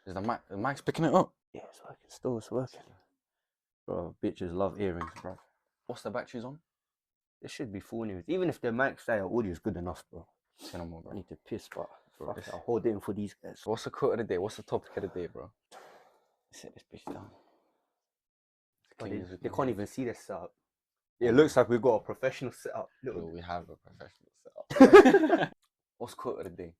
Is the mic's picking it up? Yeah, it's working. Still, it's working. Bro, bitches love earrings, bro. What's the batteries on? It should be full news. Even if the mic style audio is good enough, bro. Say no more, I bro. need to piss, but Bro, fuck it, I'll hold it in for these guys. What's the quote of the day? What's the topic of the day, bro? Set this bitch down. But Clean as we they can can't get. even see this setup. It looks like we've got a professional setup. Bro, we have a professional setup. What's quote of the day?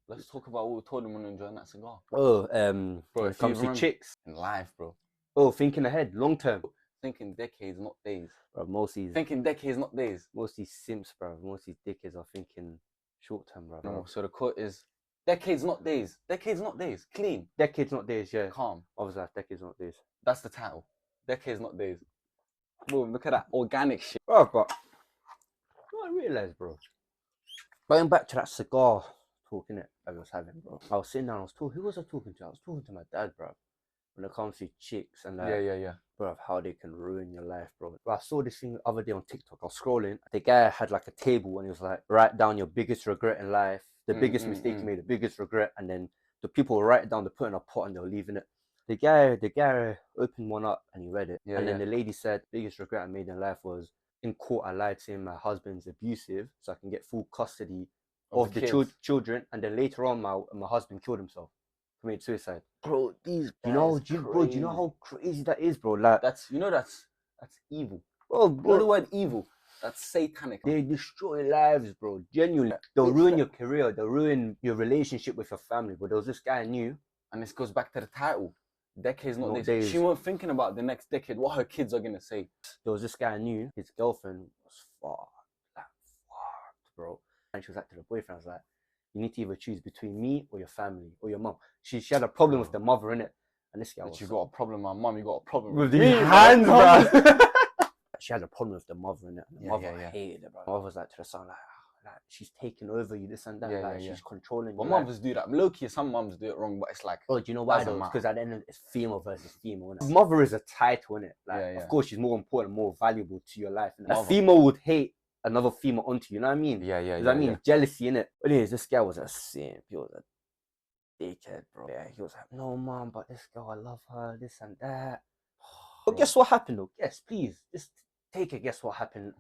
Let's talk about what we told him when enjoying that cigar. Oh, Bro, when it comes to chicks. In life, bro. Oh, thinking ahead, long term. Thinking decades, not days. Bro, most of these Thinking decades, not days. simps, bro. Most of these dickheads are thinking short term, bro. No, so the quote is decades, not days. Decades, not days. Clean. Decades, not days, yeah. Calm. Obviously, decades, not days. That's the title. Decades, not days. Boom, look at that organic shit. Bro, but I realised, bro. Going back to that cigar talk, innit, I was having, bro. I was sitting down, who was I talking to? I was talking to my dad, bro. When it comes to chicks and Yeah. bro, how they can ruin your life, bro. I saw this thing the other day on TikTok. I was scrolling. The guy had like a table and he was like, write down your biggest regret in life, the biggest mistake you made, the biggest regret, and then the people will write it down, they put it in a pot and they're leaving it. The guy opened one up and he read it. Yeah, and then the lady said, biggest regret I made in life was in court I lied saying my husband's abusive so I can get full custody of the children, and then later on my husband killed himself, committed suicide. Bro, these do you know how crazy that is, bro? Like that's evil. Bro, You know the word evil? That's satanic. They destroy lives, bro. Genuinely. They'll ruin your career, they'll ruin your relationship with your family. But there was this guy I knew. And this goes back to the title. Decades, not days. She wasn't thinking about the next decade, what her kids are gonna say. There was this guy I knew, his girlfriend was fucked, bro. And she was like to the boyfriend, I was like, you need to either choose between me or your family or your mom. She had a problem with the mother, innit? And this guy was, you got a problem with my mom, you got a problem with these hands, bro. She had a problem with the mother, innit? The mother hated it, bro. The mother was like to the son, like she's taking over you, this and that. She's controlling you. Well, mothers do that. Low-key, some moms do it wrong, but it's like, oh, do you know why though? Because at the end of it, it's female versus female, innit? Mother is a title, innit? Like, of course, she's more important, more valuable to your life. A female would hate another female onto you, know what I mean? I mean, jealousy, innit? But anyways, this guy was a simp. He was a dickhead, bro. Yeah, he was like, no, mom, but this girl, I love her, this and that. But guess what happened, though? Yes, please, just take it. Guess what happened?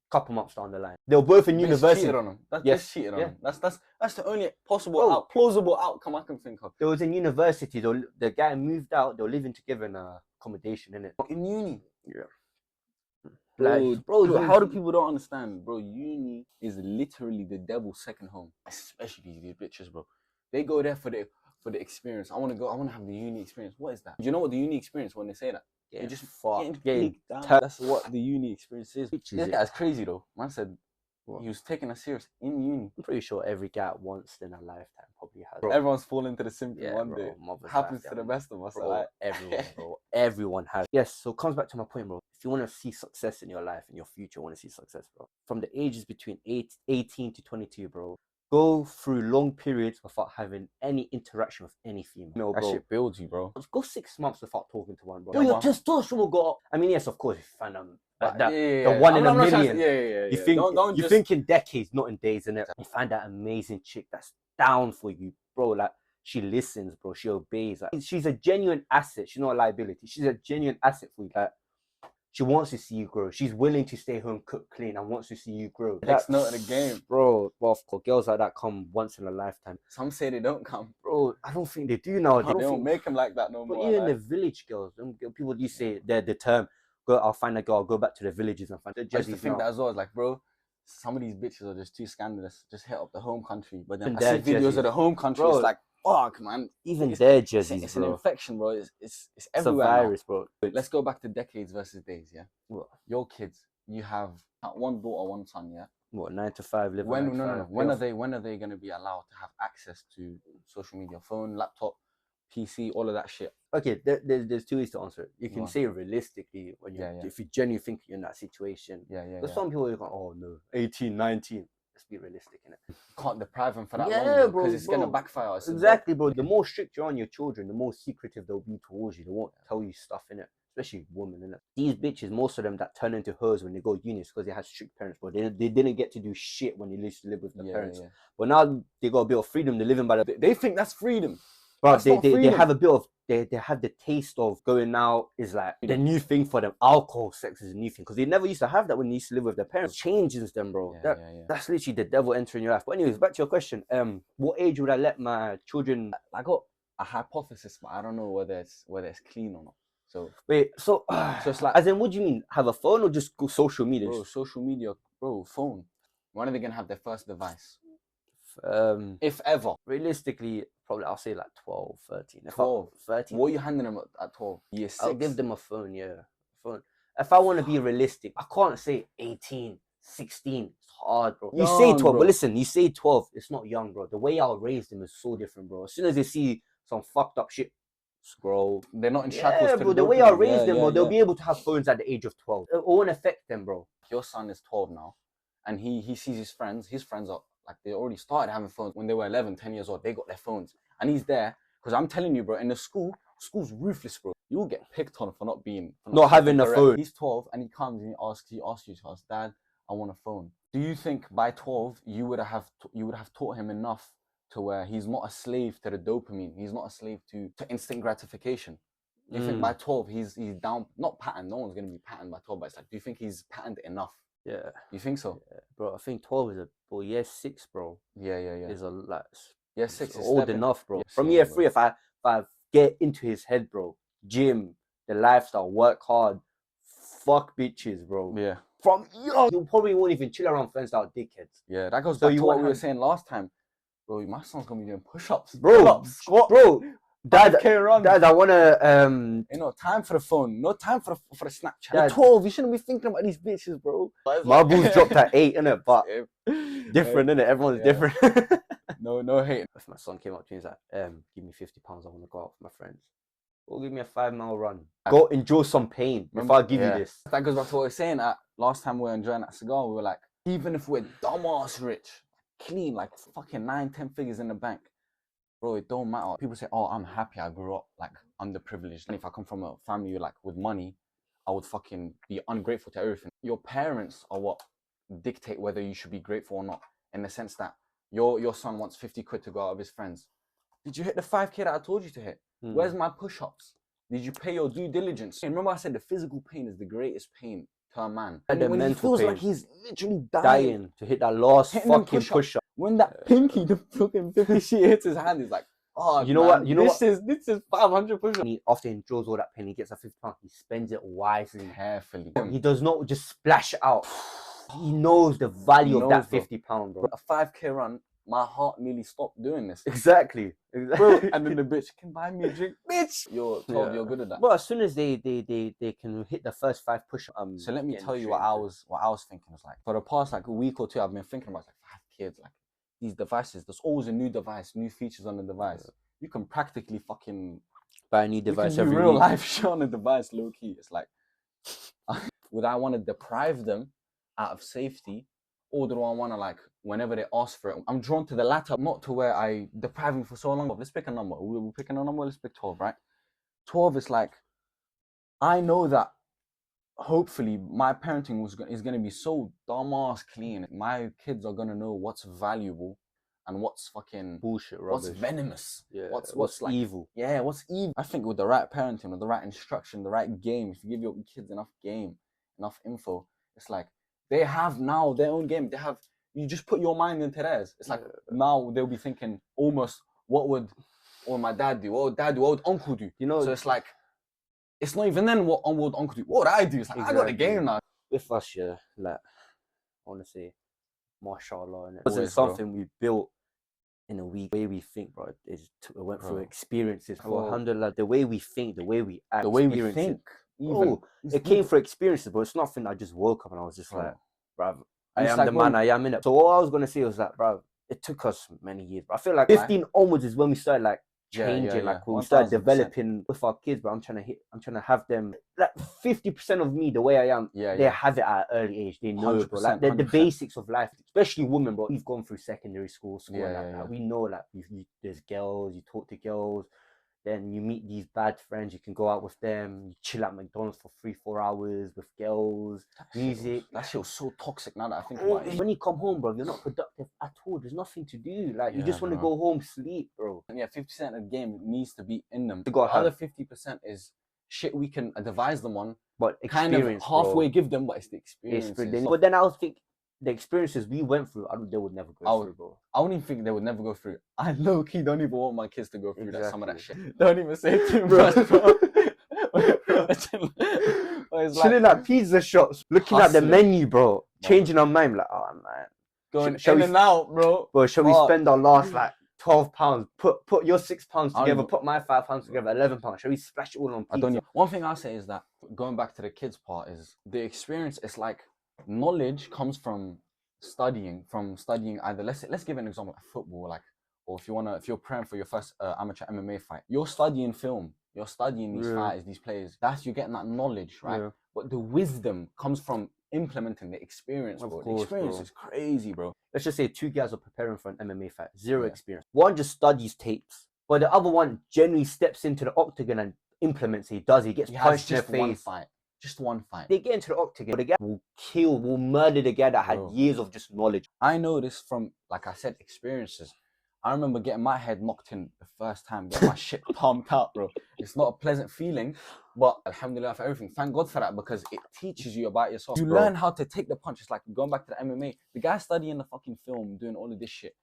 Couple months down the line, they were both in university. Cheated on him. That's cheated on him. That's the only possible plausible outcome I can think of. They was in university. The guy moved out. They were living together in accommodation, innit? In uni. Yeah. Bro, how do people don't understand, bro? Uni is literally the devil's second home, especially these bitches, bro. They go there for the experience. I want to have the uni experience. What is that? Do you know what the uni experience when they say that? Yeah, you just getting that's what the uni experience is. This guy's crazy though. Man said he was taking us serious in uni. I'm pretty sure every guy once in a lifetime probably has. Bro, everyone's fallen into the simping one day. Happens to the best of us. Bro, everyone, bro. Everyone has. Yes, so it comes back to my point, bro. If you want to see success in your life, in your future, want to see success, bro. From the ages between 18 to 22, bro. Go through long periods without having any interaction with any female, that shit builds you, bro. Go 6 months without talking to one, bro. Your testosterone will go up. I mean, yes, of course, if you find them like that, the one in a million. You think in decades, not in days, innit? You find that amazing chick that's down for you, bro. Like, she listens, bro. She obeys. Like, she's a genuine asset. She's not a liability. She's a genuine asset for you. Like, she wants to see you grow. She's willing to stay home, cook, clean, and wants to see you grow. Next note of the game. Bro, well, of course, girls like that come once in a lifetime. Some say they don't come. Bro, I don't think they do now. They don't make them like that no more. But even the village girls, people do say the term, I'll find a girl, I'll go back to the villages and find the I used to think that as well. It's like, bro, some of these bitches are just too scandalous. Just hit up the home country. But then I see videos of the home country, bro, it's like, fuck, man. Even their jerseys, it's bro. An infection, bro. It's everywhere. It's a virus, bro. Let's go back to decades versus days, yeah? What? Your kids, you have one daughter, one son, yeah? What, 9 to 5, living When are they going to be allowed to have access to social media? Phone, laptop, PC, all of that shit? Okay, there's two ways to answer it. You can say realistically, when you if you genuinely think you're in that situation. Because some people are going, oh no, 18, 19. Let's be realistic, innit? You can't deprive them for that long, bro, because it's going to backfire. Exactly, bro. The more strict you're on your children, the more secretive they'll be towards you. They won't tell you stuff, innit? Especially women, innit? These bitches, most of them that turn into hoes when they go uni because they had strict parents, but they didn't get to do shit when they used to live with their parents. But now they got a bit of freedom. They're living by they think that's freedom. Bro, they have a bit of they have the taste of going out is like the new thing for them. Alcohol, sex is a new thing because they never used to have that when they used to live with their parents. It changes them, bro. That's literally the devil entering your life. But anyways, back to your question. What age would I let my children? I got a hypothesis, but I don't know whether it's clean or not. So wait, so it's like, as in, what do you mean? Have a phone or just go social media? Bro, social media, bro, phone. When are they gonna have their first device? If ever. Realistically, probably I'll say like 12, 13. 13. What are you handing them at 12? Year 6? I'll give them a phone, phone. If I want to be realistic, I can't say 18, 16. It's hard, bro. You say 12, bro. But listen, you say 12, it's not young, bro. The way I'll raise them is so different, bro. As soon as they see some fucked up shit, scroll. They're not in shackles. Yeah, bro. The way I'll raise them, bro, they'll be able to have phones at the age of 12. It won't affect them, bro. Your son is 12 now, and he sees his friends. His friends are like, they already started having phones when they were 11, 10 years old. They got their phones, and he's there because I'm telling you, bro. In the school's ruthless, bro. You will get picked on for not having a phone. He's 12, and he comes and he asks you to ask, Dad, I want a phone. Do you think by 12 you would have taught him enough to where he's not a slave to the dopamine? He's not a slave to instant gratification. Do you think by 12 he's down, not patterned? No one's gonna be patterned by 12, but it's like, do you think he's patterned enough? Yeah. You think so? Yeah, bro, I think 12 is year 6, bro. Yeah. Is a lot. Year 6 is old enough, bro. From year 3, if I get into his head, bro, gym, the lifestyle, work hard, fuck bitches, bro. Yeah. From young, you probably won't even chill around friends that are dickheads. Yeah, that goes back to what we were saying last time. Bro, my son's gonna be doing push-ups, bro, squat, bro. Dad, I wanna you know, time for the phone, no time for the Snapchat. You're 12, you shouldn't be thinking about these bitches, bro. My balls dropped at 8, innit? But different, innit? Everyone's different. No hate. If my son came up to me and was like, give me £50, I wanna go out with my friends. Or give me a 5-mile run. Go enjoy some pain before I give you this. That goes back to what we were saying last time we were enjoying that cigar. We were like, even if we're dumbass rich, clean, like fucking 9, 10 figures in the bank, bro, it don't matter. People say, oh, I'm happy I grew up like underprivileged. And if I come from a family like with money, I would fucking be ungrateful to everything. Your parents are what dictate whether you should be grateful or not, in the sense that your son wants 50 quid to go out with his friends. Did you hit the 5K that I told you to hit? Where's my push-ups? Did you pay your due diligence? And remember I said the physical pain is the greatest pain to a man. And when he feels like he's literally dying to hit that last fucking push-up. When that pinky, the fucking 50 shit hits his hand, he's like, oh, you know what? This is 500 push-ups. After he enjoys all that pain, he gets a £50. He spends it wisely, carefully. He does not just splash it out. He knows the value of that £50, bro. A 5K run, my heart nearly stopped doing this. Exactly. Bro, and then the bitch can buy me a drink. Bitch, you're 12, you're good at that. Well, as soon as they can hit the first 5 push-ups. So let me tell you what I was thinking. Was like, for the past like a week or two, I've been thinking about like 5 kids, like these devices. There's always a new device, new features on the device. Yeah. You can practically fucking buy a new device every real life shit on the device, low key. It's like, would I want to deprive them out of safety, or do I want to, like, whenever they ask for it? I'm drawn to the latter, not to where I deprive them for so long. Let's pick a number. We're picking a number. Let's pick 12, right? 12 is like, I know that hopefully my parenting is going to be so dumb-ass clean. My kids are going to know what's valuable and what's fucking bullshit, rubbish. What's venomous, what's like evil. Yeah, what's evil. I think with the right parenting, with the right instruction, the right game, if you give your kids enough game, enough info, it's like they have now their own game. You just put your mind into theirs. It's like now they'll be thinking almost, what would my dad do? What would dad do? What would uncle do? You know, so it's like, it's not even then what would uncle do. What would I do? It's like, I got the game now. With us, like, I want to say, mashallah, and it wasn't something we built in a week. The way we think, bro, we went through experiences. Alhamdulillah, the way we think, the way we act, the way we think. It came for experiences, but it's nothing I just woke up and I was just like, bruv, I am the man I am in it. So what I was going to say was that, bruv, it took us many years. But I feel like 15 onwards is when we started like changing, like when we started developing with our kids. But I'm trying to have them like 50% of me the way I am. They have it at an early age. They know, bro, like the basics of life, especially women, bro. We've gone through secondary school, like, we know, like, there's girls. You talk to girls. Then you meet these bad friends. You can go out with them. You chill at McDonald's for 3-4 hours with girls, music. That shit was so toxic now that I think about it. When you come home, bro, you're not productive at all. There's nothing to do. Like, you just want to go home, sleep, bro. Yeah, 50% of the game needs to be in them. The other 50% is shit we can advise them on, but kind of halfway give them, but it's the experience. But then I would think the experiences we went through, they would never go through, bro. I wouldn't even think they would never go through. I low-key don't even want my kids to go through some of that shit. Don't even say too much, bro. It's chilling at pizza shops, looking at the menu, bro. Changing our mind, like, oh man. Going in and out, bro. Bro, shall we spend our last like £12? Put your £6 together, put my £5 together, £11. Shall we splash it all on pizza? One thing I'll say is that, going back to the kids part, is the experience. It's like knowledge comes from studying either. Let's give an example, like football, like, or if you're praying for your first amateur MMA fight, you're studying film, you're studying these fighters, these players. You're getting that knowledge, right? Yeah. But the wisdom comes from implementing the experience, bro. The experience is crazy, bro. Let's just say 2 guys are preparing for an MMA fight, zero experience. One just studies tapes, but the other one generally steps into the octagon and implements it. He gets punched in the face. Just one fight. They get into the octagon, but the guy will murder the guy that had years of just knowledge. I know this from, like I said, experiences. I remember getting my head knocked in the first time, getting my shit pumped out, bro. It's not a pleasant feeling, but alhamdulillah for everything. Thank God for that, because it teaches you about yourself. You learn how to take the punch. It's like going back to the MMA. The guy studying the fucking film, doing all of this shit.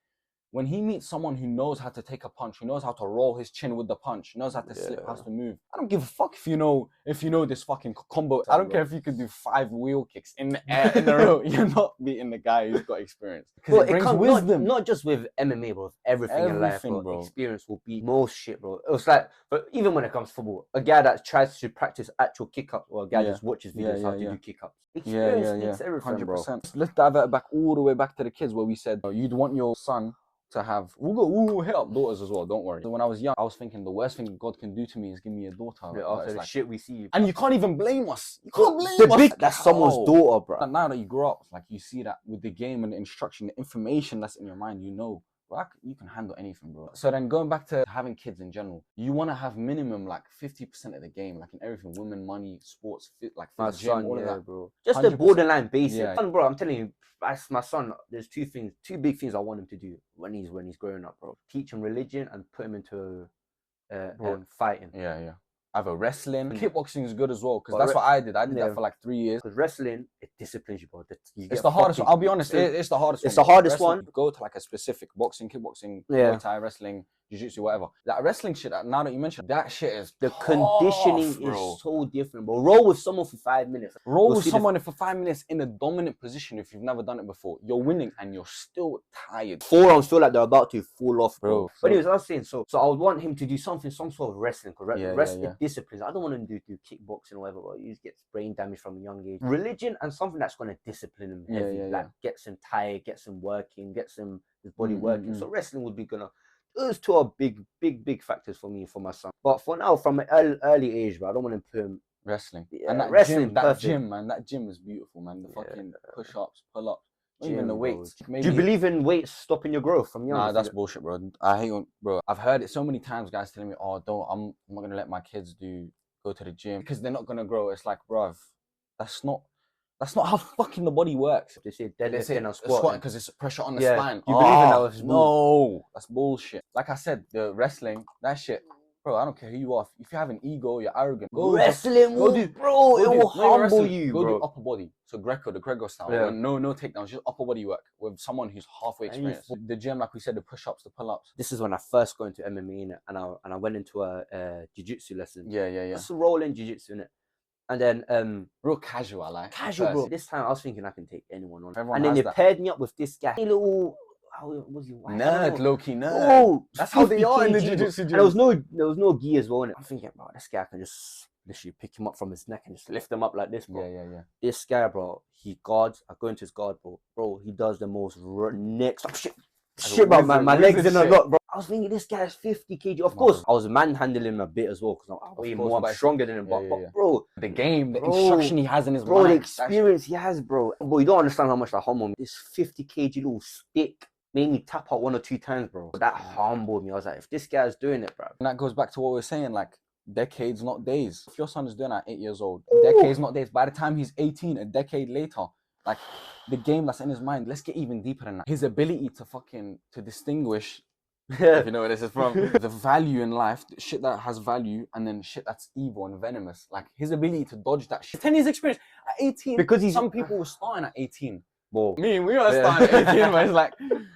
When he meets someone who knows how to take a punch, who knows how to roll his chin with the punch, knows how to slip, how to move. I don't give a fuck if you know this fucking combo. I don't care if you could do 5 wheel kicks in the air in a row. You're not beating the guy who's got experience. Because it brings wisdom. Not just with MMA, bro. Everything in life, bro. Experience will beat most shit, bro. It's like, but even when it comes to football, a guy that tries to practice actual kick-ups, or a guy just watches videos how to do kick-ups. Experience makes everything, 100%. Bro. Let's divert back all the way back to the kids, where we said you'd want your son to have, we'll hit up daughters as well, don't worry. When I was young, I was thinking the worst thing God can do to me is give me a daughter. After the shit we see. And you can't even blame us. You can't blame us. That's someone's daughter, bro. And now that you grow up, like, you see that with the game and the instruction, the information that's in your mind, you know, bro, you can handle anything, bro. So then going back to having kids in general, you want to have minimum like 50% of the game, like in everything, women, money, sports, like my gym, son, all of that, bro. Just 100%. The borderline basic. Son, bro, I'm telling you, as my son, there's two big things I want him to do when he's growing up, bro. Teach him religion and put him into fighting. Yeah. Either wrestling, kickboxing is good as well, because that's what I did. I did that for like 3 years. Because wrestling, it disciplines you, bro. It's the hardest one. I'll be honest, it's the hardest one. It's the hardest one. Go to like a specific boxing, kickboxing, Muay Thai, wrestling, jiu-jitsu, whatever. That wrestling shit, now that you mentioned, that shit is the conditioning is so different, bro. Roll with someone for 5 minutes. Roll with someone for 5 minutes in a dominant position if you've never done it before. You're winning and you're still tired. Forearms feel like they're about to fall off, bro. But anyways, I was saying, so I would want him to do some sort of wrestling, correct? Wrestling disciplines. I don't want him to do kickboxing or whatever, bro. He just gets brain damage from a young age. Religion and something that's going to discipline him heavy, like gets him tired, gets him working, gets him his body working. So wrestling would be gonna. Those two are big factors for me, for my son. But for now, from an early age, bro, I don't want to put him wrestling. Yeah, and that gym, man, that gym is beautiful, man. The fucking push-ups, pull-ups, even the weights. Do you believe in weights stopping your growth from young? Nah, that's bullshit, bro. I hate on, bro. I've heard it so many times, guys telling me, "Oh, I'm not gonna let my kids go to the gym because they're not gonna grow." It's like, bro, that's not how fucking the body works. They say deadlifting and squat because it's pressure on the spine. You believe in that? No, that's bullshit. Like I said, the wrestling, that shit, bro. I don't care who you are. If you have an ego, you're arrogant. Wrestling, it will humble you, bro. Go do upper body. So the Grego style. Yeah. No takedowns, just upper body work with someone who's halfway experienced. The gym, like we said, the push-ups, the pull-ups. This is when I first got into MMA, and I went into a jiu-jitsu lesson. Yeah. Just rolling jiu-jitsu in it. And then real casual, I like. Casual, bro. This time I was thinking I can take anyone on. And then they paired me up with this guy. A little, how was he? Nerd, low-key nerd. Oh, that's how they are in the jiu-jitsu gym. And there was no gi as well in it. I'm thinking, bro, this guy can just literally pick him up from his neck and just lift him up like this, bro. Yeah. This guy, bro, he guards. I go into his guard, bro. Bro, he does the most next shit, bro. My legs in a lot, bro. I was thinking this guy's 50 kg. Of course, I was manhandling him a bit as well because I'm way more stronger than him. But bro, the game, the instruction he has in his mind, the experience he has, bro. Bro, you don't understand how much that homo, this 50 kg little stick, made me tap out 1 or 2 times, bro. That humbled me. I was like, if this guy's doing it, bro. And that goes back to what we were saying, like, decades, not days. If your son is doing that at 8 years old, decades, not days. By the time he's 18, a decade later, like, the game that's in his mind, let's get even deeper than that. His ability to distinguish, if you know where this is from, the value in life, shit that has value, and then shit that's evil and venomous. Like, his ability to dodge that shit. 10 years experience at 18. Because some people were starting at 18. Whoa. Me, we weren't starting at 18, but it's like,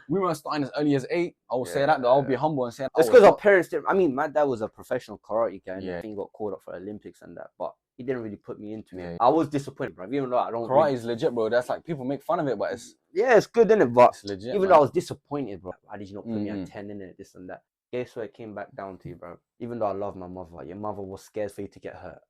we weren't starting as early as 8. I will say that, though. I'll be humble and say that. It's because our parents did. I mean, my dad was a professional karate guy, and I think he got called up for Olympics and that, but he didn't really put me into it. I was disappointed, bro. Even though I don't. Karate is legit, bro. That's like, people make fun of it, but it's. Yeah, it's good, isn't it? But it's legit, even though I was disappointed, bro. Why did you not put me at 10 in it, this and that? Guess what it came back down to, bro? Even though I love my mother, your mother was scared for you to get hurt.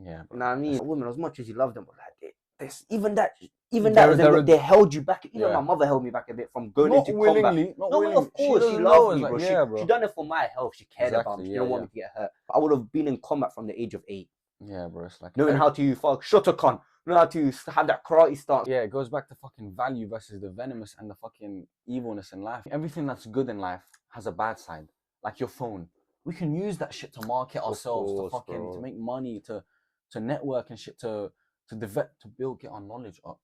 Yeah, bro. You know what I mean? Women, as much as you love them, but like, they held you back. Even my mother held me back a bit from going into combat. Of course, she loved me, bro. She done it for my health. She cared about me. She didn't want me to get hurt. I would have been in combat from the age of 8. Yeah, bro. It's like knowing how to fuck Shotokan, knowing how to have that karate stance. Yeah, it goes back to fucking value versus the venomous and the fucking evilness in life. Everything that's good in life has a bad side. Like your phone. We can use that shit to market ourselves, to fucking to make money, to network and shit, to build, get our knowledge up.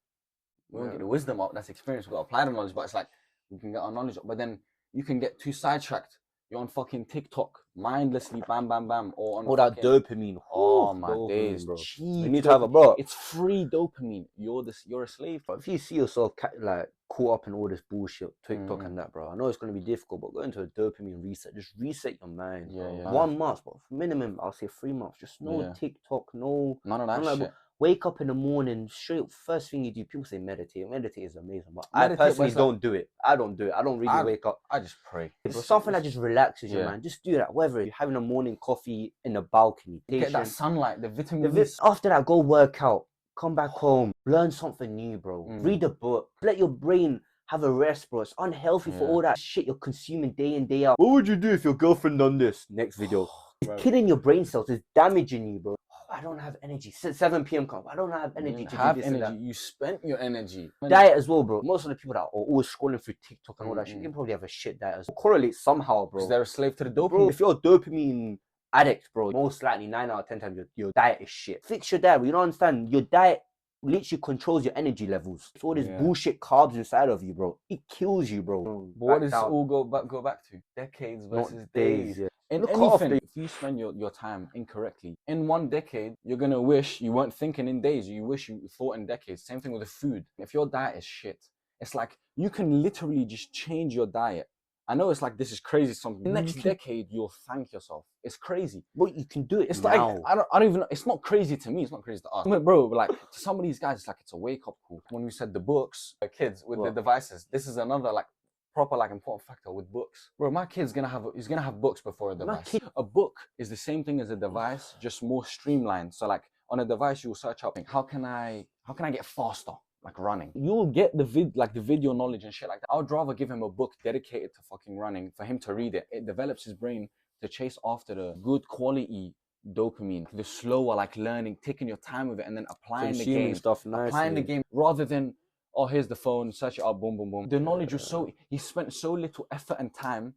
We won't get the wisdom up, that's experience, we've got to apply the knowledge, but it's like, we can get our knowledge up, but then you can get too sidetracked. You're on fucking TikTok, mindlessly, bam, bam, bam, or on all that dopamine. Oh my days, bro. Cheap you need to have a bro. It's free dopamine. You're a slave. But if you see yourself like caught up in all this bullshit, TikTok and that, bro, I know it's gonna be difficult, but go into a dopamine reset. Just reset your mind. Yeah. 1 month, bro. Minimum, I'll say 3 months. Just no TikTok, none of that shit. Wake up in the morning, straight first thing you do. People say meditate. Meditate is amazing, but I personally don't do it. I don't do it. I don't really wake up. I just pray. It's something that just relaxes your mind. Just do that. Whether you're having a morning coffee in the balcony, get that sunlight, the vitamin D. After that, go work out. Come back home. Learn something new, bro. Read a book. Let your brain have a rest, bro. It's unhealthy for all that shit you're consuming day in, day out. What would you do if your girlfriend done this? Next video. It's killing your brain cells. It's damaging you, bro. I don't have energy. 7 p.m. comes. I don't have energy to do this and that. You spent your energy. Diet as well, bro. Most of the people that are always scrolling through TikTok and all that shit, you probably have a shit diet as well. Correlate somehow, bro. Because they're a slave to the dopamine. Bro, if you're a dopamine addict, bro, most likely 9 out of 10 times your diet is shit. Fix your diet, bro. You don't understand. Your diet literally controls your energy levels. It's all this bullshit carbs inside of you, bro. It kills you, bro. But what does it all go back to? Decades versus days. In anything, if you spend your time incorrectly, in 1 decade, you're going to wish you weren't thinking in days. You wish you thought in decades. Same thing with the food. If your diet is shit, it's like you can literally just change your diet. I know it's like, this is crazy. Something next decade, you'll thank yourself. It's crazy. But you can do it. It's now. like, I don't even know. It's not crazy to me. It's not crazy to us. Bro, like, to some of these guys, it's like, it's a wake-up call. When we said the books, the kids with the devices, this is another, like, proper, like, important factor with books. Bro, my kid's gonna have books before a device. A book is the same thing as a device, just more streamlined. So like on a device, you'll search up, how can I get faster? Like running. You'll get the video knowledge and shit like that. I would rather give him a book dedicated to fucking running for him to read it. It develops his brain to chase after the good quality dopamine, the slower, like learning, taking your time with it and then applying the game. Applying the game rather than, oh, here's the phone, search it up, boom, boom, boom. The knowledge was he spent so little effort and time,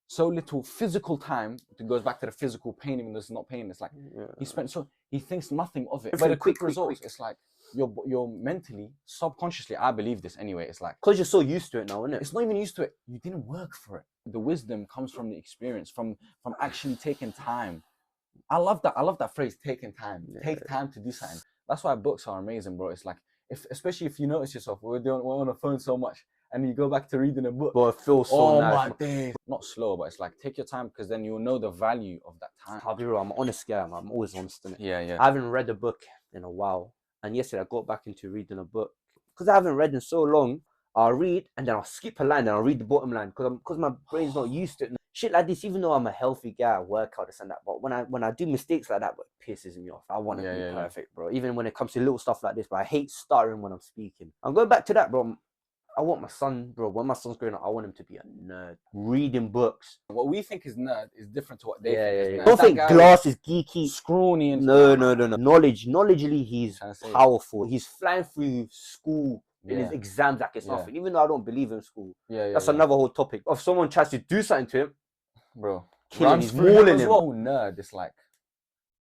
so little physical time. It goes back to the physical pain, even though it's not pain. It's like, he thinks nothing of it. But the quick results, it's like, you're mentally, subconsciously, I believe this anyway, it's like, because you're so used to it now, isn't it? It's not even used to it. You didn't work for it. The wisdom comes from the experience, from actually taking time. I love that phrase, taking time. Take time to do something. That's why books are amazing, bro. It's like, especially if you notice yourself, we're on the phone so much, and you go back to reading a book. But it feels so nice. Oh my days. Not slow, but it's like, take your time, because then you'll know the value of that time. I'll be real, I'm an honest guy. I'm always honest in it. Yeah. I haven't read a book in a while, and yesterday I got back into reading a book. Because I haven't read in so long, I'll read, and then I'll skip a line, and I'll read the bottom line, because my brain's not used to it. Shit like this, even though I'm a healthy guy, I work out this and that, but when I do mistakes like that, it pisses me off. I want to be perfect, bro. Even when it comes to little stuff like this, but I hate stuttering when I'm speaking. I'm going back to that, bro. I want my son, bro, when my son's growing up, I want him to be a nerd. Reading books. What we think is nerd is different to what they think is nerd. Don't think glass is geeky. Scrawny and No. Knowledgeably, he's powerful. He's flying through school in his exams like it's nothing. Even though I don't believe in school. That's yeah. another whole topic. If someone tries to do something to him, bro, killing, he's mauling him. Well. Nerd, it's like,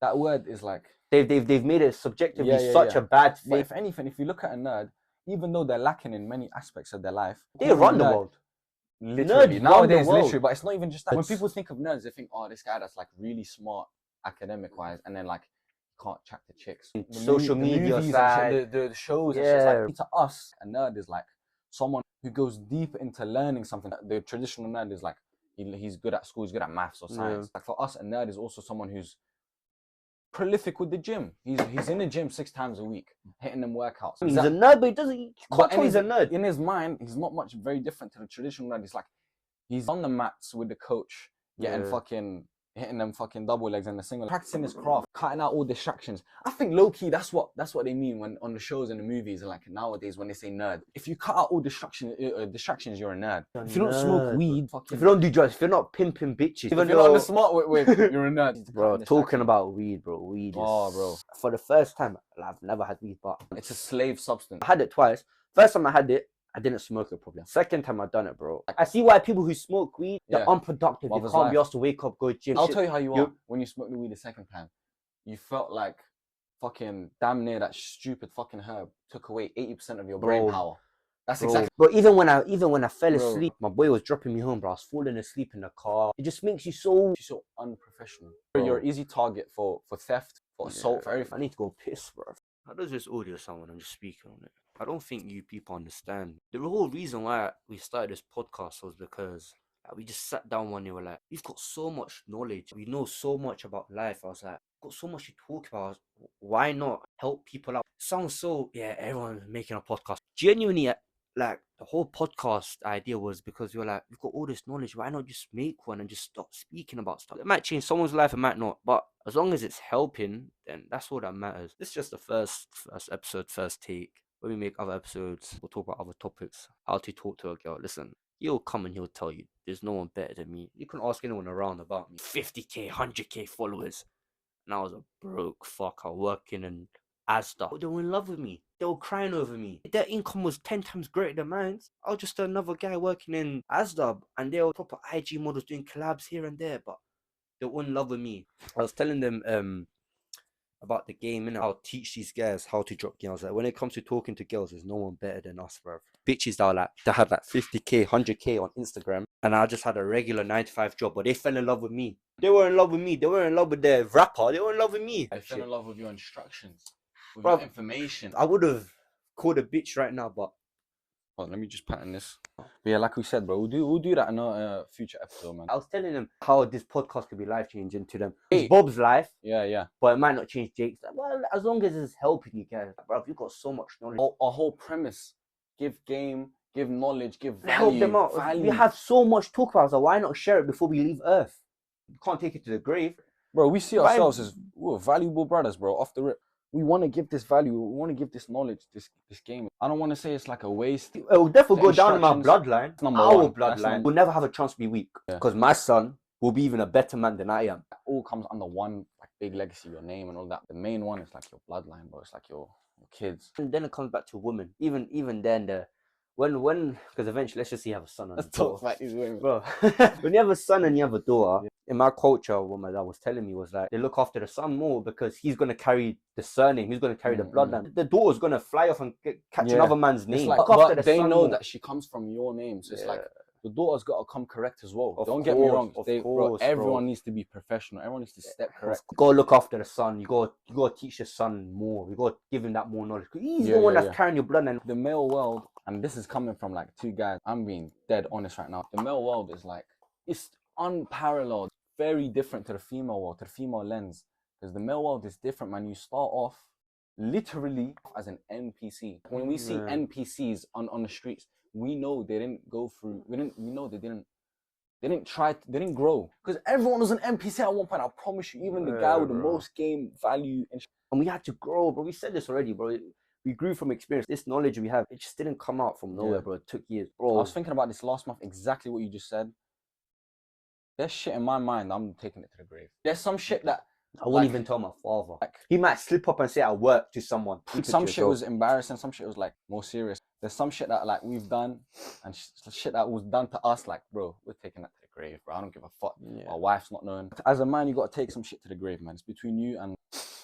that word is like... They've made it subjectively such a bad thing. But if anything, if you look at a nerd, even though they're lacking in many aspects of their life, they run the world. Literally. Nowadays, literally. But it's not even just that. When people think of nerds, they think, oh, this guy that's like really smart academic-wise, and then like can't chat to chicks. Social media side, the shows. It's just like, to us, a nerd is like someone who goes deep into learning something. The traditional nerd is like, he's good at school, he's good at maths or science. Like for us, a nerd is also someone who's prolific with the gym. He's in the gym 6 times a week, hitting them workouts. He's a nerd, but he doesn't. He's a nerd. In his mind, he's not much very different to the traditional nerd. He's like, he's on the mats with the coach, getting fucking hitting them fucking double legs and the single, practicing his craft, cutting out all distractions. I think low key, that's what they mean when on the shows and the movies and like nowadays when they say nerd. If you cut out all distractions, you're a nerd. If you don't smoke weed, if you don't do drugs, if you're not pimping bitches, if you're not on the smart with, you're a nerd. Bro, talking about weed, bro, weed is... Oh, bro. For the first time, I've never had weed, but... It's a slave substance. I had it twice. First time I had it, I didn't smoke it probably. Second time I done it, bro. I see why people who smoke weed, they're unproductive. They can't be asked to wake up, go gym. I'll tell you how you are. When you smoked the weed the second time, you felt like fucking damn near that stupid fucking herb took away 80% of your brain power. That's exactly. But even when I fell asleep, my boy was dropping me home, bro. I was falling asleep in the car. It just makes you so unprofessional. Bro. You're an easy target for theft, for assault, for everything. I need to go piss, bro. How does this audio sound when I'm just speaking on it? I don't think you people understand. The whole reason why we started this podcast was because we just sat down one day, we're like, we've got so much knowledge. We know so much about life. I was like, got so much to talk about. Why not help people out? Sounds so, everyone's making a podcast. Genuinely, like, the whole podcast idea was because we were like, we've got all this knowledge. Why not just make one and just stop speaking about stuff? It might change someone's life, it might not. But as long as it's helping, then that's all that matters. This is just the first episode, first take. When we make other episodes, we'll talk about other topics. How to talk to a girl. Listen, he'll come and he'll tell you, there's no one better than me. You can ask anyone around about me. 50k, 100k followers. And I was a broke fucker working in Asda. They were in love with me. They were crying over me. Their income was 10 times greater than mine. I was just another guy working in Asda. And they were proper IG models doing collabs here and there. But they were in love with me. I was telling them about the game, and I'll teach these guys how to drop girls. Like when it comes to talking to girls, there's no one better than us, bro. Bitches that are like, they had like 50k, 100k on Instagram, and I just had a regular 9-to-5 job, but they fell in love with me. They were in love with me. They weren't in love with their rapper. They were in love with me. I fell in love with your instructions, with your information. I would have called a bitch right now, but let me just pattern this. But yeah, like we said, bro, we'll do that in a future episode, man. I was telling them how this podcast could be life changing to them. It's Bob's life, but it might not change Jake's. Like, well, as long as it's helping you guys, bro. You've got so much knowledge. Our whole premise: give game, give knowledge, give value. Help them out. Value. We have so much to talk about, so why not share it before we leave Earth? You can't take it to the grave, bro. We see ourselves as valuable brothers, bro. Off the rip. We want to give this value. We want to give this knowledge, this game. I don't want to say it's like a waste. It will definitely go down in my bloodline. Our bloodline will never have a chance to be weak. Because my son will be even a better man than I am. It all comes under one like big legacy, your name and all that. The main one is like your bloodline, bro. It's like your kids. And then it comes back to women. Even then, when because eventually, let's just say you have a son and a daughter. Like these women, bro. When you have a son and you have a daughter, in my culture, what my dad was telling me was like they look after the son more because he's gonna carry the surname, he's gonna carry the bloodline. The daughter's gonna fly off and catch another man's name. Like, but they know that she comes from your name, so it's like the daughter's got to come correct as well. Don't get me wrong. Bro, everyone needs to be professional. Everyone needs to step correct. You gotta look after the son. You gotta teach the son more. You gotta give him that more knowledge. He's the one that's carrying your bloodline. The male world, and this is coming from like two guys. I'm being dead honest right now. The male world is like, it's unparalleled. Very different to the female world, to the female lens. Because the male world is different, man. You start off literally as an NPC. When we see NPCs on the streets, we know they didn't go through, we know they didn't grow. Because everyone was an NPC at one point. I promise you, even the guy with the most game value. And we had to grow, bro. We said this already, bro. We grew from experience. This knowledge we have, it just didn't come out from nowhere, bro. It took years, bro. I was thinking about this last month, exactly what you just said. There's shit in my mind, I'm taking it to the grave. There's some shit that I wouldn't even tell my father. Like, he might slip up and say I work to someone. Some shit was embarrassing, some shit was like more serious. there's some shit that like we've done and shit that was done to us, like, bro, we're taking that to the grave, bro. I don't give a fuck. My wife's not knowing. As a man, you gotta take some shit to the grave, man. It's between you and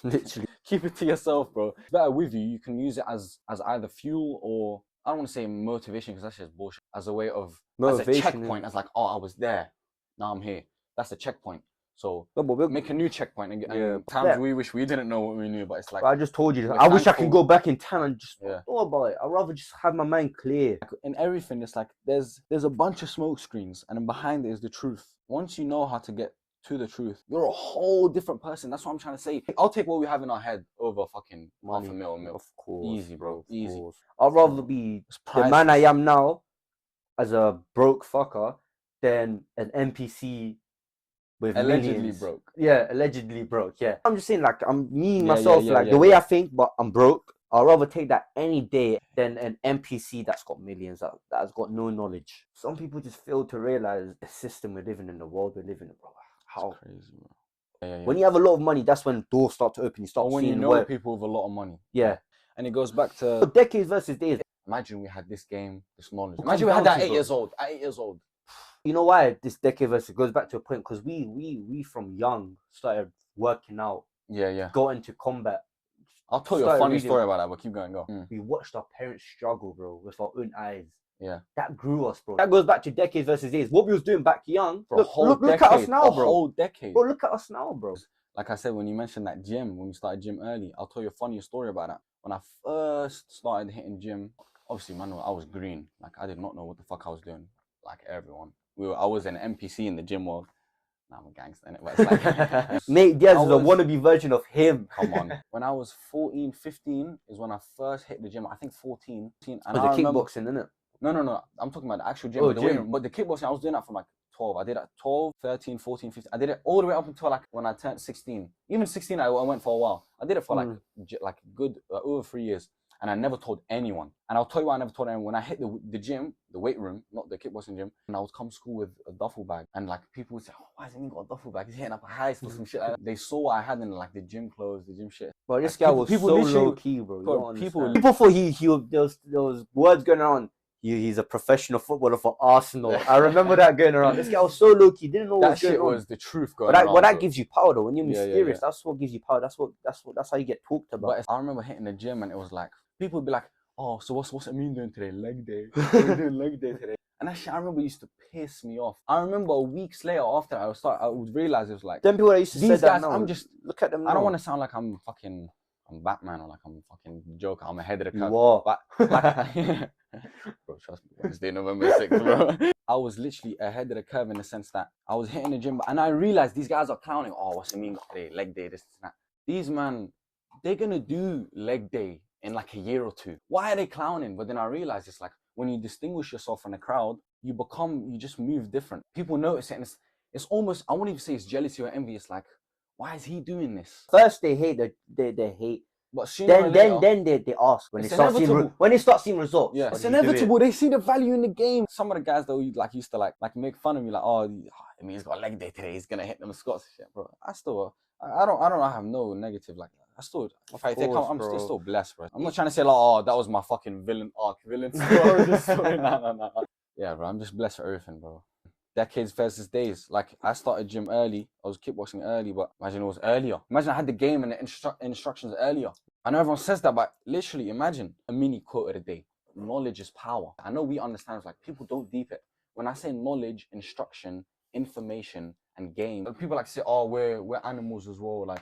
literally keep it to yourself, bro. It's better with you. You can use it as either fuel or, I don't want to say motivation because that's just bullshit. As a way of motivation, as a checkpoint, as like, oh, I was there, now I'm here. That's a checkpoint. So make a new checkpoint and times we wish we didn't know what we knew, but it's like, I just told you, I wish I could go back in time and just thought about it. I'd rather just have my mind clear. In everything, it's like there's a bunch of smoke screens, and then behind it is the truth. Once you know how to get to the truth, you're a whole different person. That's what I'm trying to say. I'll take what we have in our head over fucking money. $500,000. Of course, easy, bro, easy. I'd rather be the man I am now as a broke fucker than an NPC with allegedly millions. Broke. Yeah, allegedly broke. Yeah, I'm just saying, like, I'm myself, the way I think, but I'm broke. I'd rather take that any day than an NPC that's got millions, that has got no knowledge. Some people just fail to realize the system we're living in, the world we're living in, bro. How crazy, bro. When you have a lot of money, that's when doors start to open. You start seeing when you know people with a lot of money. Yeah, and it goes back to decades versus days. Imagine we had this game, this knowledge. Imagine we had that at 8 years old. At 8 years old. You know why this decade versus goes back to a point? Because we from young started working out. Yeah. Got into combat. I'll tell you a funny story about that, but keep going, go. We watched our parents struggle, bro, with our own eyes. Yeah. That grew us, bro. That goes back to decades versus days. What we was doing back young. For look at us now, bro. A whole decade. Bro, look at us now, bro. Like I said, when you mentioned that gym, when we started gym early, I'll tell you a funny story about that. When I first started hitting gym, obviously, man, I was green. Like, I did not know what the fuck I was doing. Like everyone. I was an NPC in the gym world. Nah, I'm a gangster in it, but it's like Nate Diaz is a wannabe version of him. Come on. When I was 14, 15 is when I first hit the gym. I think 14. And the kickboxing, innit? No. I'm talking about the actual gym. But the kickboxing, I was doing that from like 12. I did it 12, 13, 14, 15. I did it all the way up until like when I turned 16. Even 16, I went for a while. I did it for like good over 3 years. And I never told anyone. And I'll tell you why I never told anyone. When I hit the gym, the weight room, not the kickboxing gym, and I would come to school with a duffel bag. And like people would say, oh, why has he got a duffel bag? He's hitting up a heist or some shit like that. They saw what I had in like the gym clothes, the gym shit. But this guy was so low key, bro. People thought there was words going around. He's a professional footballer for Arsenal. I remember that going around. This guy was so low key, didn't know what was going on. That shit was the truth going around. But that gives you power though. When you're mysterious, that's what gives you power. That's how you get talked about. But I remember hitting the gym and it was like people would be like, oh, so what's Amin doing today? Leg day. What are you doing leg day today? And that shit, I remember, used to piss me off. I remember weeks later after I would realize it was like, them people that used to say that guys, now, I'm just, look at them now. I don't want to sound like I'm Batman or like I'm fucking Joker. I'm ahead of the curve. You are. Bro, trust me, Wednesday, November 6th, bro. I was literally ahead of the curve in the sense that I was hitting the gym, and I realized these guys are clowning. Oh, what's Amin got today? Leg day, this, that. These man, they're gonna do leg day in like a year or two. Why are they clowning? But then I realized it's like when you distinguish yourself from the crowd, you just move different. People notice it, and it's almost, I won't even say it's jealousy or envy. It's like, why is he doing this? First they hate, they hate. But then they ask when they start seeing results. Yeah, it's inevitable. They see the value in the game. Some of the guys though used to like make fun of me, like, oh, I mean, he's got a leg day today. He's gonna hit them squats and shit, bro. I don't have no negative like that. I'm still blessed, bro. I'm not trying to say like, oh, that was my fucking villain story. Nah. Yeah, bro. I'm just blessed for everything, bro. Decades versus days. Like, I started gym early. I was kickboxing early, but imagine it was earlier. Imagine I had the game and the instructions earlier. I know everyone says that, but literally imagine a mini quote of the day. Knowledge is power. I know we understand, it's like people don't deep it. When I say knowledge, instruction, information, and game, people like to say, oh, we're animals as well. Like,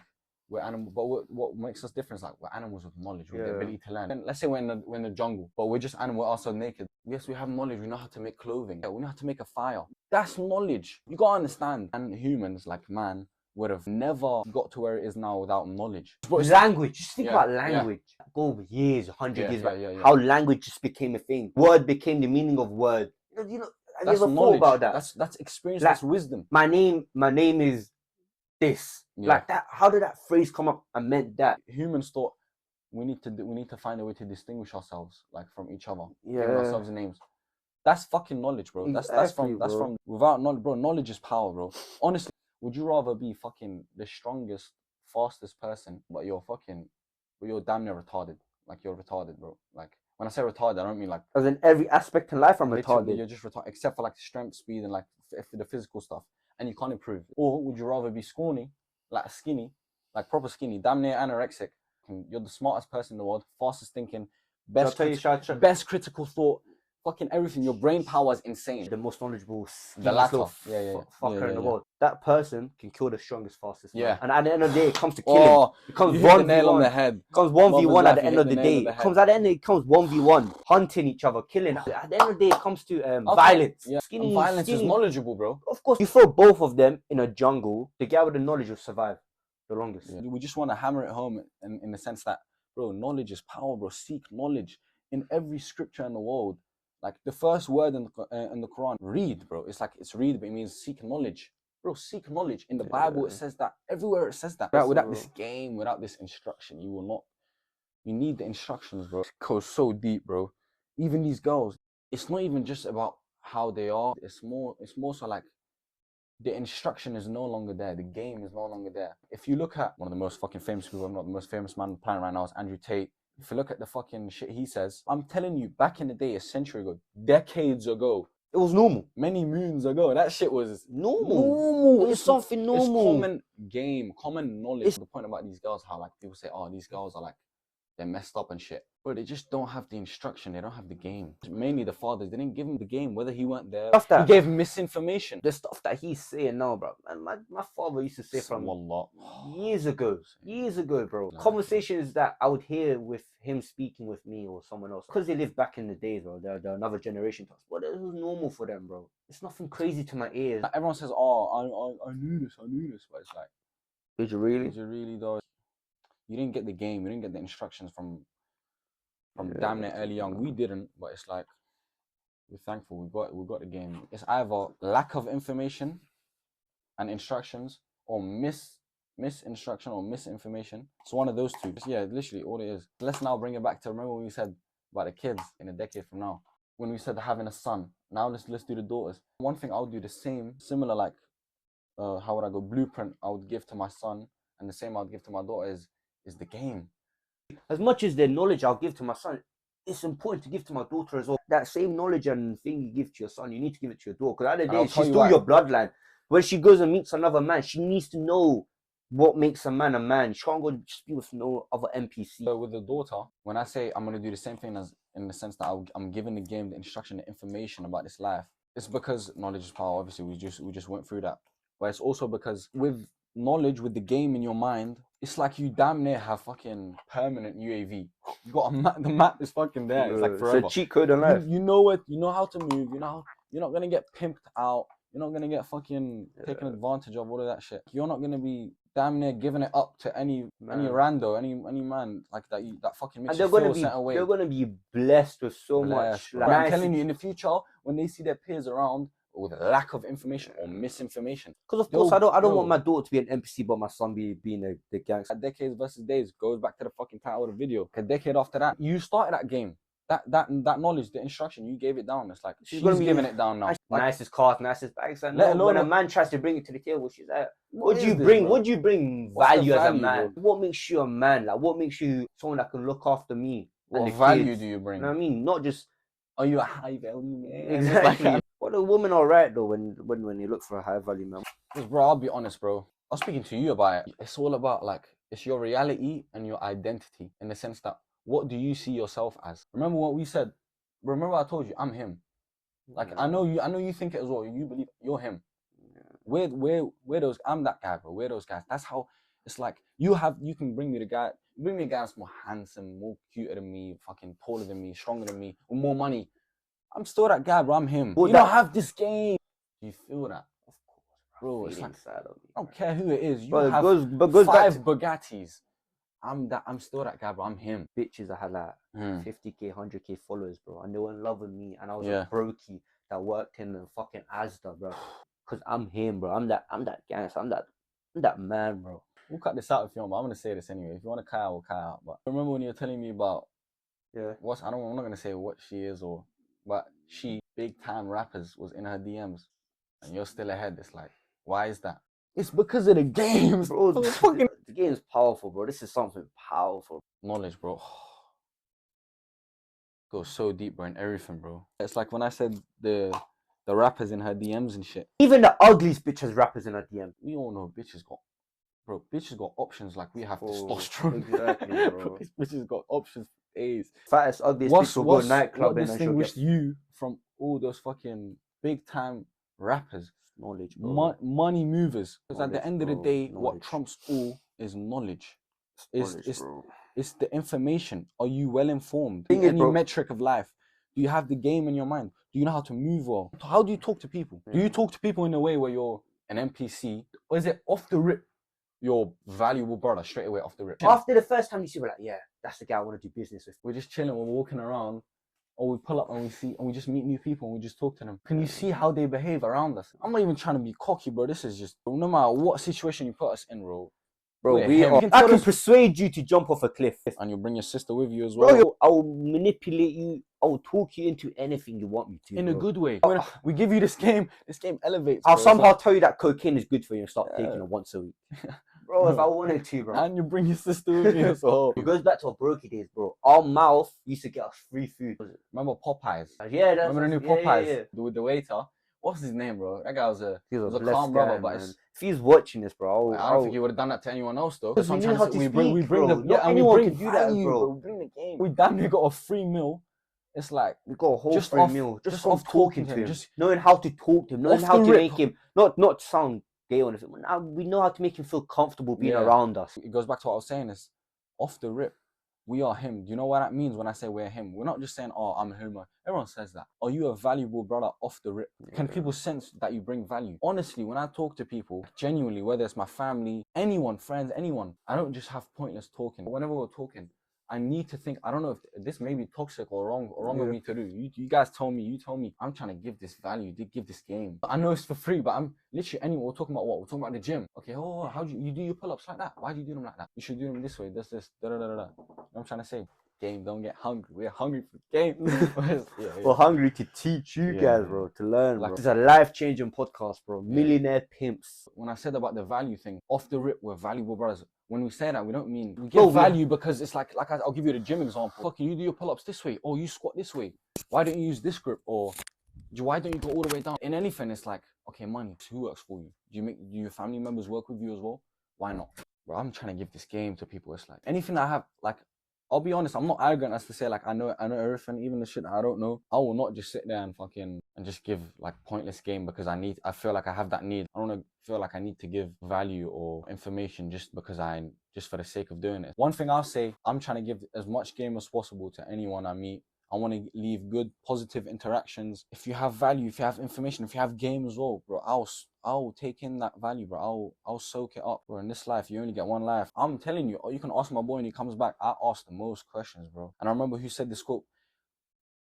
we're animals, but what makes us different is like we're animals with knowledge, with the ability to learn. And let's say we're in the jungle, but we're just animals, we're also naked. Yes, we have knowledge. We know how to make clothing. We know how to make a fire. That's knowledge. You gotta understand. And humans, like man, would have never got to where it is now without knowledge. Language. Just think about language. Go over years, 100 years back. How language just became a thing. Word became the meaning of word. You know, I never thought about that. That's experience. Like, that's wisdom. My name is this. Like that. How did that phrase come up and meant that? Humans thought we need to find a way to distinguish ourselves, like, from each other. Giving ourselves names. That's fucking knowledge, bro. That's from without knowledge, bro. Knowledge is power, bro. Honestly, would you rather be fucking the strongest, fastest person, but you're damn near retarded? Like, you're retarded, bro. Like, When I say retarded, I don't mean like. As in every aspect in life, I'm literally, retarded. you're just retarded, except for like strength, speed, and like the physical stuff. And you can't improve. Or would you rather be scrawny, like skinny, like proper skinny, damn near anorexic? You're the smartest person in the world, fastest thinking, best critical thought, fucking everything. Your brain power is insane. The most knowledgeable, the latter, fucker in the world. That person can kill the strongest, fastest man. Yeah. And at the end of the day, it comes to killing. It comes 1v1. Nail on the head. It comes 1v1 at the end of the day. It comes 1v1, hunting each other, killing. At the end of the day, it comes to violence. Yeah. And violence is knowledgeable, bro. Of course, you throw both of them in a jungle. The guy with the knowledge will survive the longest. Yeah. We just want to hammer it home in the sense that, bro, knowledge is power, bro. Seek knowledge in every scripture in the world. Like the first word in the Quran, read, bro. It's like it's read, but it means seek knowledge, bro. Seek knowledge. In the Bible, it says that. Everywhere it says that. Without this game, without this instruction, you will not. You need the instructions, bro. It goes so deep, bro. Even these girls, it's not even just about how they are. It's more so like the instruction is no longer there. The game is no longer there. If you look at one of the most fucking famous people, not the most famous man on the planet right now, is Andrew Tate. If you look at the fucking shit he says, I'm telling you, back in the day, a century ago, decades ago, it was normal. Many moons ago, that shit was normal. It's something normal. It's common game, common knowledge. The point about these girls, how like people say, oh, these girls are like, they're messed up and shit. But they just don't have the instruction. They don't have the game. Mainly the fathers. They didn't give him the game, whether he weren't there. He gave misinformation. The stuff that he's saying now, bro. And my father used to say from years ago, bro. No. Conversations that I would hear with him speaking with me or someone else. Because they lived back in the days, bro. They're another generation to us. But it was normal for them, bro. It's nothing crazy to my ears. Like everyone says, oh, I knew this. But it's like, did you really? Did you really, though? You didn't get the game. You didn't get the instructions from damn near early young. We didn't, but it's like we're thankful we got the game. It's either lack of information and instructions, or misinstruction or misinformation. It's one of those two. Yeah, literally all it is. Let's now bring it back to, remember what we said about the kids in a decade from now. When we said having a son. Now let's do the daughters. One thing I would do the same, similar like how would I go, blueprint I would give to my son, and the same I would give to my daughter is the game. As much as the knowledge I'll give to my son, it's important to give to my daughter as well. That same knowledge and thing you give to your son, you need to give it to your daughter. Because at the end of the day, she's still your bloodline. When she goes and meets another man, she needs to know what makes a man a man. She can't go just be with no other NPC. So with the daughter, when I say I'm going to do the same thing as in the sense that I'm giving the game the instruction, the information about this life, it's because knowledge is power. Obviously, we just went through that. But it's also because with knowledge, with the game in your mind, it's like you damn near have fucking permanent UAV. You got a map, the map is fucking there. It's like forever. It's a cheat code in life. You know it. You know how to move. You know you're not gonna get pimped out. You're not gonna get fucking taken advantage of. All of that shit. You're not gonna be damn near giving it up to any rando, any man like that. That fucking makes you feel set away. They're gonna be blessed with so much. But I'm telling you, in the future, when they see their peers around with lack of information or misinformation, because of course I don't want my daughter to be an NPC, but my son being the gangster. Decades versus days goes back to the fucking title of the video. A decade after that, you started that game. That knowledge, the instruction, you gave it down. It's like she's giving it down now. Nicest cars, nicest bags. And when a man tries to bring it to the table, she's like, what do you bring value as a man? Bro? What makes you a man? Like, what makes you someone that can look after me? What value do you bring? You know what I mean? Not just, are you a high value man? Exactly. What a woman alright though when you look for a high value man. Because bro, I'll be honest, bro. I was speaking to you about it. It's all about like, it's your reality and your identity, in the sense that what do you see yourself as? Remember what we said? Remember I told you I'm him. Like I know you think it as well. You believe you're him. Yeah. We're those, I'm that guy, bro. We're those guys. That's how it's like. You can bring me a guy that's more handsome, more cuter than me, fucking taller than me, stronger than me, with more money. I'm still that guy, bro. I'm him. You don't have this game. Do you feel that? Of course, bro. It's like, I don't care who it is. You have 5 Bugattis. I'm still that guy, bro. I'm him. Bitches that had like 50k, 100k followers, bro, and they were in love with me, and I was a brokey that worked in the fucking Asda, bro. Cause I'm him, bro. I'm that gangster. I'm that man, bro. We'll cut this out if you want, but I'm gonna say this anyway. If you want to cut out, we'll cut out. But remember when you were telling me about I'm not gonna say what she is but she big time rappers was in her DMs, and you're still ahead. It's like, why is that? It's because of the games, bro. The game's powerful, bro. This is something powerful. Knowledge, bro. Goes so deep, bro, in everything, bro. It's like when I said the rappers in her DMs and shit. Even the ugliest bitch has rappers in her DM. We all know bitches got options like we have testosterone. Exactly, bro. Bitches got options for days. Fattest, ugliest bitch will go to nightclub and distinguished you from all those fucking big time rappers? Knowledge, bro. Money movers. Because at the end of the day, knowledge. what trumps all is knowledge. Bro. It's the information. Are you well informed? Thing Any is, metric of life. Do you have the game in your mind? Do you know how to move well? How do you talk to people? Do you talk to people in a way where you're an NPC? Or is it off the rip, your valuable brother, straight away off the rip? After the first time you see, we're like, yeah, that's the guy I want to do business with. We're just chilling, we're walking around, or we pull up and we just meet new people and we just talk to them. Can you see how they behave around us? I'm not even trying to be cocky, bro. This is just, no matter what situation you put us in, bro. Bro, I can persuade you to jump off a cliff. And you'll bring your sister with you as well. Bro, I'll manipulate you. I'll talk you into anything you want me to. In a good way. We give you this game elevates. I'll somehow tell you that cocaine is good for you and start taking it once a week. Bro, if I wanted to, bro. And you bring your sister with you as well. It goes back to our brokey days, bro. Our mouth used to get us free food. Remember Popeyes? Yeah, remember the new Popeyes? With the waiter? What's his name, bro? That guy was a calm brother, but if he's watching this, bro, I don't think he would have done that to anyone else, though. Because we bring the value, bro. We bring the game. We damn near got a free meal. It's like we got a whole free meal just off talking to him, just knowing how to talk to him, knowing how to make him not sound gay or anything. We know how to make him feel comfortable being around us. It goes back to what I was saying. Is off the rip. We are him. Do you know what that means when I say we're him? We're not just saying, oh, I'm a homo. Everyone says that. Are you a valuable brother off the rip? Can people sense that you bring value? Honestly, when I talk to people, genuinely, whether it's my family, anyone, friends, anyone, I don't just have pointless talking. Whenever we're talking, I need to think, I don't know if this may be toxic or wrong of me to do. You guys told me, I'm trying to give this value, give this game. I know it's for free, but I'm literally, anyway, we're talking about what? We're talking about the gym. Okay, how do you do your pull-ups like that? Why do you do them like that? You should do them this way, this, da-da-da-da-da. You know what I'm trying to say? Game, don't get hungry. We're hungry for game. We're hungry to teach you guys, bro, to learn, bro. This is a life-changing podcast, bro. Millionaire pimps. When I said about the value thing, off the rip, we're valuable brothers. When we say that, we don't mean we give value because it's like I'll give you the gym example. Fucking, you do your pull-ups this way, or you squat this way. Why don't you use this grip, or why don't you go all the way down? In anything, it's like, okay, money. Who works for you? Do your family members work with you as well? Why not? Bro, I'm trying to give this game to people. It's like anything I have, like, I'll be honest, I'm not arrogant as to say like I know everything, even the shit that I don't know. I will not just sit there and just give like pointless game because I feel like I have that need. I don't feel like I need to give value or information just because just for the sake of doing it. One thing I'll say, I'm trying to give as much game as possible to anyone I meet. I want to leave good, positive interactions. If you have value, if you have information, if you have game as well, bro, I'll take in that value, bro. I'll soak it up, bro. In this life, you only get one life. I'm telling you, you can ask my boy when he comes back. I ask the most questions, bro. And I remember who said this quote.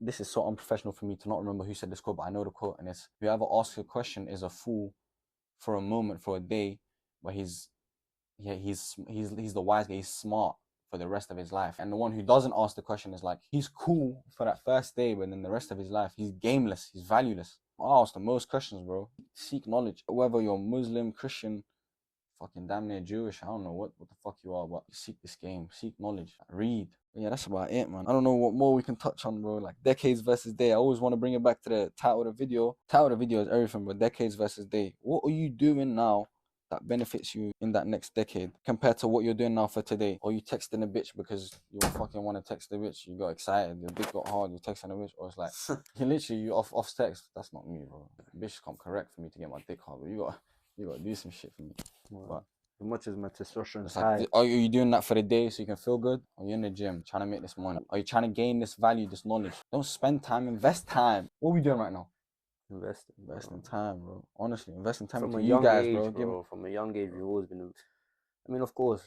This is so unprofessional for me to not remember who said this quote, but I know the quote, and it's, whoever asks a question is a fool for a moment, for a day, but he's the wise guy, he's smart for the rest of his life. And the one who doesn't ask the question is like, he's cool for that first day, but then the rest of his life, he's gameless, he's valueless. I ask the most questions, bro. Seek knowledge. Whether you're Muslim, Christian, fucking damn near Jewish, I don't know what the fuck you are, but seek this game, seek knowledge, read. But yeah, that's about it, man. I don't know what more we can touch on, bro. Like decades versus day. I always want to bring it back to the title of the video. Title of the video is everything, but decades versus day. What are you doing now that benefits you in that next decade compared to what you're doing now for today? Or you texting a bitch because you fucking want to text a bitch, you got excited, your dick got hard, you're texting a bitch, or it's like you off text. That's not me, bro. Bitch come correct for me to get my dick hard, but you got to do some shit for me. But as much as my testosterone is high, are you doing that for the day so you can feel good? Or you in the gym trying to make this money? Are you trying to gain this value, this knowledge? Don't spend time, invest time. What are we doing right now? Invest in time, bro. Honestly, invest in time from into you guys, age, bro. From a young age, we've always been. I mean, of course,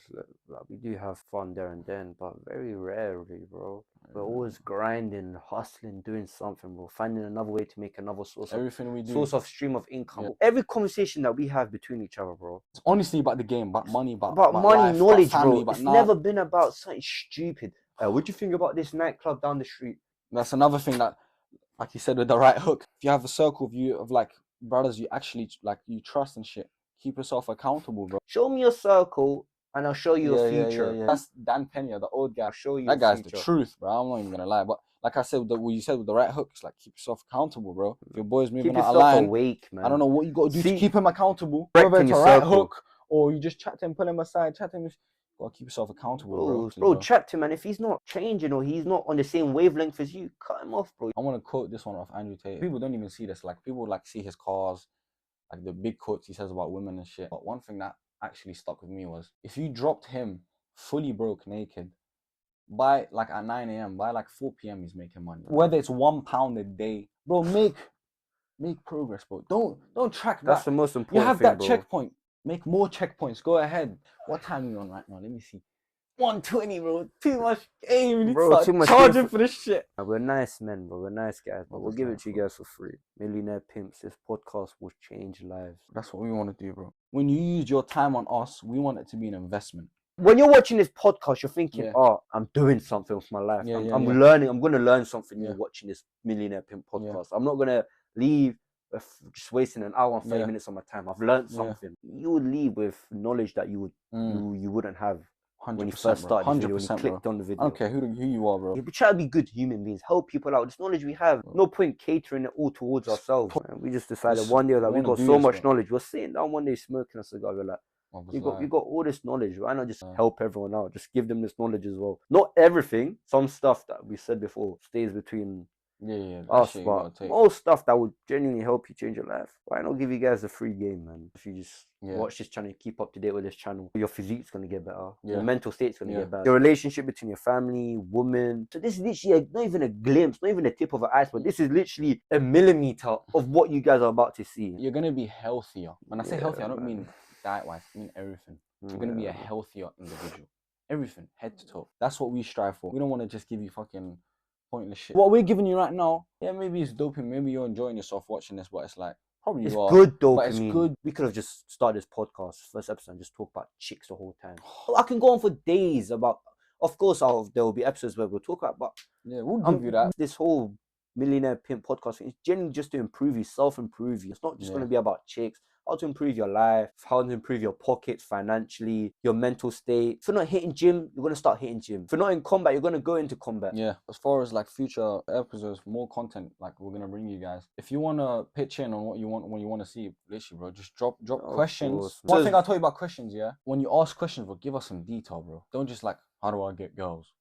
like, we do have fun there and then, but very rarely, bro. We're always grinding, hustling, doing something, bro. Finding another way to make another source of stream of income. Yeah. Every conversation that we have between each other, bro. It's honestly about the game, about money, about money, life, knowledge, about family, bro. It's never been about something stupid. What do you think about this nightclub down the street? That's another thing that, like you said, with the right hook. If you have a circle of like brothers you actually like, you trust and shit, keep yourself accountable, bro. Show me your circle and I'll show you a future. That's Dan Pena, the old guy. I'll show you that guy's the truth, bro. I'm not even gonna lie, but like I said, what you said with the right hook, it's like keep yourself accountable, bro. If your boy's moving Keep out of yourself line, awake, man. I don't know what you got to do to keep him accountable. Whether Whether it's a right hook or you just chat to him, pull him aside, chat to him. You gotta keep yourself accountable, bro. Chat to him, man. If he's not changing or he's not on the same wavelength as you, cut him off, bro. I want to quote this one off Andrew Tate. People don't even see this. Like people like see his cars, like the big quotes he says about women and shit. But one thing that actually stuck with me was if you dropped him fully broke naked by like at 9 a.m. by like 4 p.m. he's making money. Whether it's £1 a day, bro, make progress, bro. Don't track that. That's the most important. You have thing, that bro. checkpoint. Make more checkpoints. Go ahead. What time are you on right now? Let me see. 1:20, bro. Too much game. Bro, too much charging for this shit. We're nice men, bro. We're nice guys, but we'll give it to you guys for free. Millionaire Pimps. This podcast will change lives. That's what we want to do, bro. When you use your time on us, we want it to be an investment. When you're watching this podcast, you're thinking, oh, I'm doing something with my life. I'm learning. I'm going to learn something new watching this Millionaire Pimp podcast. I'm not going to leave just wasting an hour and 30 minutes of my time. I've learned something. You would leave with knowledge that you wouldn't have when you first started the video, when you clicked on the video. I don't care who you are, bro. We try to be good human beings, help people out. This knowledge we have, no point catering it all towards ourselves. We just decided one day that we got so much knowledge. We're sitting down one day smoking a cigar. We're like, you got all this knowledge. Why not just help everyone out? Just give them this knowledge as well. Not everything. Some stuff that we said before stays between us, but most stuff that would genuinely help you change your life. Why not give you guys a free game, man? If you just watch this channel, keep up to date with this channel, your physique's gonna get better. Your mental state's gonna get better. Your relationship between your family, woman. So this is literally not even a glimpse, not even a tip of an iceberg. This is literally a millimeter of what you guys are about to see. You're gonna be healthier. When I say healthy, I don't mean diet-wise. I mean everything. You're gonna be a healthier individual. Everything, head to toe. That's what we strive for. We don't want to just give you fucking pointless shit. What we're giving you right now, maybe it's dopamine, maybe you're enjoying yourself watching this, but it's like probably it's you are. Good dopamine. But it's good. We could have just started this podcast, first episode, and just talk about chicks the whole time. I can go on for days about. Of course, there will be episodes where we'll talk about, but we'll give you that. This whole Millionaire Pimp podcast is generally just to improve you, self-improve you. It's not just going to be about chicks. How to improve your life, how to improve your pockets financially, your mental state. If you're not hitting gym, you're going to start hitting gym. If you're not in combat, you're going to go into combat. Yeah. As far as like future episodes, more content, like we're going to bring you guys. If you want to pitch in on what you want to see, literally, bro, just drop questions. One thing I'll tell you about questions, when you ask questions, bro, give us some detail, bro. Don't just like, how do I get girls?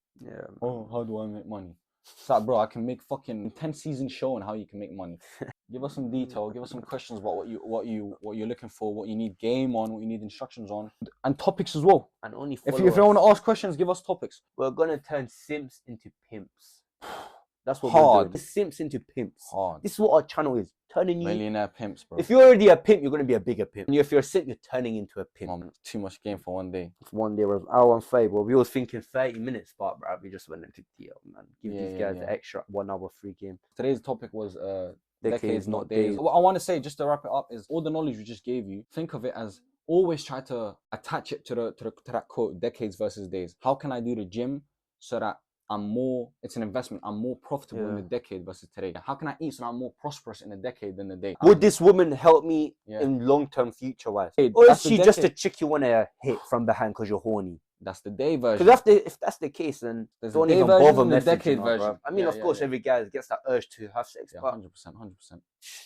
Oh, how do I make money? It's like, bro, I can make fucking 10-season show on how you can make money. Give us some detail. Give us some questions about what you're looking for, what you need game on, what you need instructions on, and topics as well. And only if you don't want to ask questions, give us topics. We're gonna turn simps into pimps. That's what we're doing. Simps into pimps. This is what our channel is. Turning you Millionaire Pimps, bro. If you're already a pimp, you're gonna be a bigger pimp. And if you're a simp, you're turning into a pimp. Too much game for one day. One day was hour and 5. Well, we was thinking 30 minutes, but bro, we just went into deal, man. Give these guys the extra 1 hour free game. Today's topic was decades, not days. What I want to say, just to wrap it up, is all the knowledge we just gave you, think of it as always try to attach it to that quote, decades versus days. How can I do the gym so that it's an investment, I'm more profitable in the decade versus today? How can I eat so that I'm more prosperous in the decade than the day? Would this woman help me in long-term future-wise? Or is she just a chick you want to hit from behind because you're horny? That's the day version. Because if that's the case, then don't even bother messaging. Decade version. I mean, of course, every guy gets that urge to have sex. Yeah, 100%.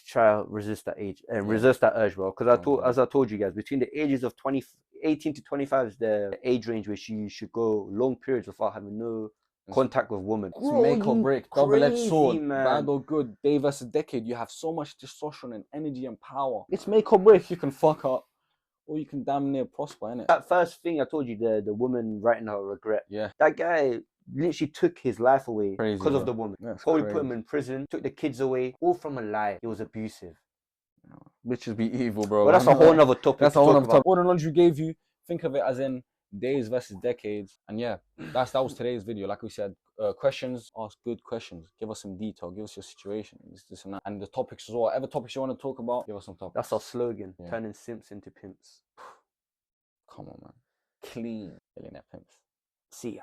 Try to resist that age and resist that urge, bro. Because as I told you guys, between the ages of 18 to 25 is the age range which you should go long periods without having no contact with women. It's make or break, double-edged sword, bad or good, day versus decade. You have so much testosterone and energy and power. It's make or break. You can fuck up, or you can damn near prosper, innit? That first thing I told you, the woman writing her regret. Yeah. That guy literally took his life away because of the woman. Probably put him in prison, took the kids away, all from a lie. He was abusive. Bitches be evil, bro. But that's a whole nother topic. That's a whole nother topic. All the knowledge we gave you, think of it as in days versus decades. And that was today's video. Like we said, questions, ask good questions, give us some detail, give us your situation, this and that, and the topics as well. Whatever topics you want to talk about, give us some topics. That's our slogan, turning simps into pimps. Come on, man. Clean Millionaire Pimps. See ya.